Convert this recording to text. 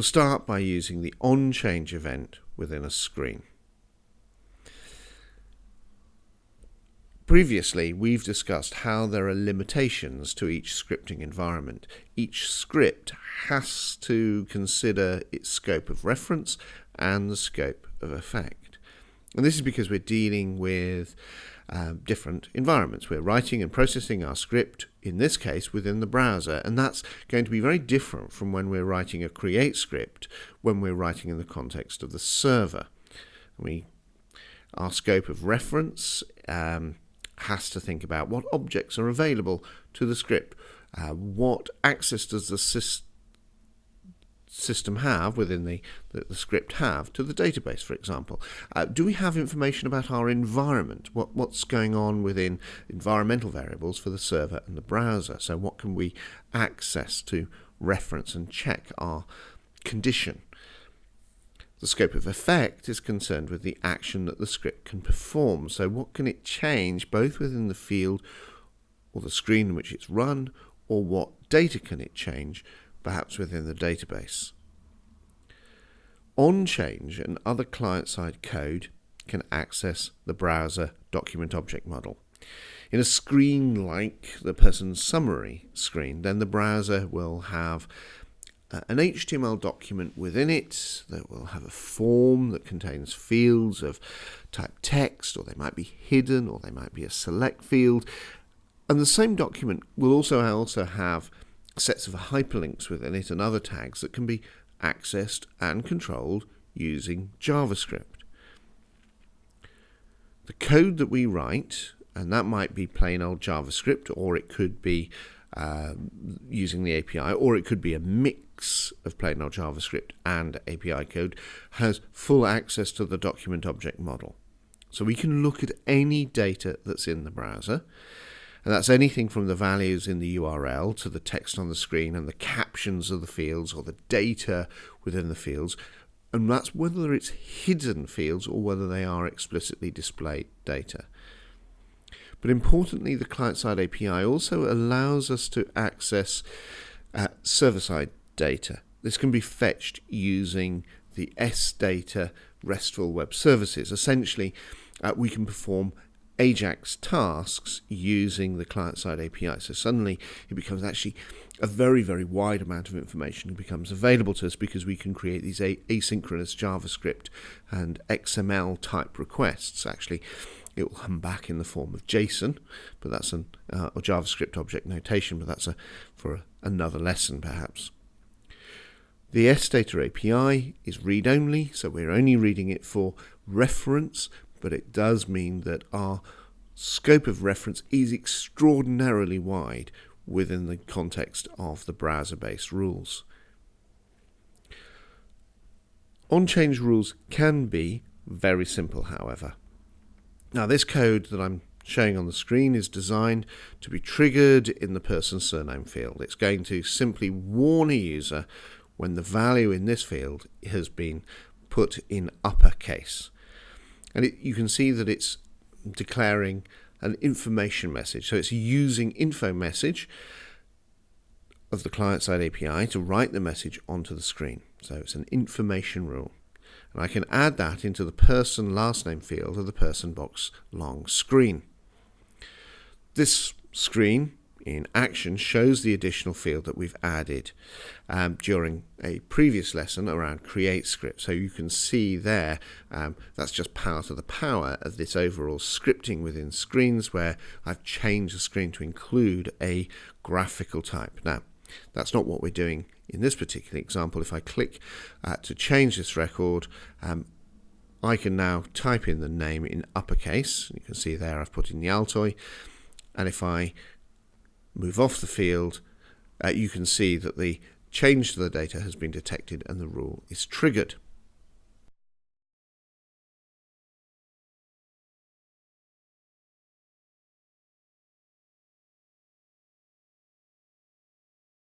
We'll start by using the onChange event within a screen. Previously, we've discussed how there are limitations to each scripting environment. Each script has to consider its scope of reference and the scope of effect. And this is because we're dealing with different environments. We're writing and processing our script, in this case, within the browser, and that's going to be very different from when we're writing a create script, when we're writing in the context of the server. Our scope of reference has to think about what objects are available to the script. What access does the system have within the script have to the database, for example? Do we have information about our environment? What's going on within environmental variables for the server and the browser? So what can we access to reference and check our condition? The scope of effect is concerned with the action that the script can perform. So what can it change both within the field or the screen in which it's run, or what data can it change perhaps within the database? onChange and other client-side code can access the browser document object model. In a screen like the person's summary screen, then the browser will have an HTML document within it that will have a form that contains fields of type text, or they might be hidden, or they might be a select field. And the same document will also have sets of hyperlinks within it and other tags that can be accessed and controlled using JavaScript. The code that we write, and that might be plain old JavaScript, or it could be using the API, or it could be a mix of plain old JavaScript and API code, has full access to the document object model. So we can look at any data that's in the browser, and that's anything from the values in the URL to the text on the screen and the captions of the fields or the data within the fields, and that's whether it's hidden fields or whether they are explicitly displayed data. But importantly, the client-side API also allows us to access server-side data. This can be fetched using the SData RESTful web services. Essentially, we can perform AJAX tasks using the client-side API. So suddenly it becomes actually a very, very wide amount of information becomes available to us, because we can create these asynchronous JavaScript and XML type requests. Actually, it will come back in the form of JSON, but that's or JavaScript object notation, but that's for another lesson perhaps. The SData API is read-only, so we're only reading it for reference, but it does mean that our scope of reference is extraordinarily wide within the context of the browser-based rules. onChange rules can be very simple, however. Now, this code that I'm showing on the screen is designed to be triggered in the person's surname field. It's going to simply warn a user when the value in this field has been put in uppercase. And you can see that it's declaring an information message. So it's using info message of the client-side API to write the message onto the screen. So it's an information rule. And I can add that into the person last name field of the person box long screen. This screen in action shows the additional field that we've added during a previous lesson around create script. So you can see there that's just part of the power of this overall scripting within screens, where I've changed the screen to include a graphical type. Now, that's not what we're doing in this particular example. If I click to change this record, I can now type in the name in uppercase. You can see there I've put in the Altoy, and if I move off the field, you can see that the change to the data has been detected and the rule is triggered.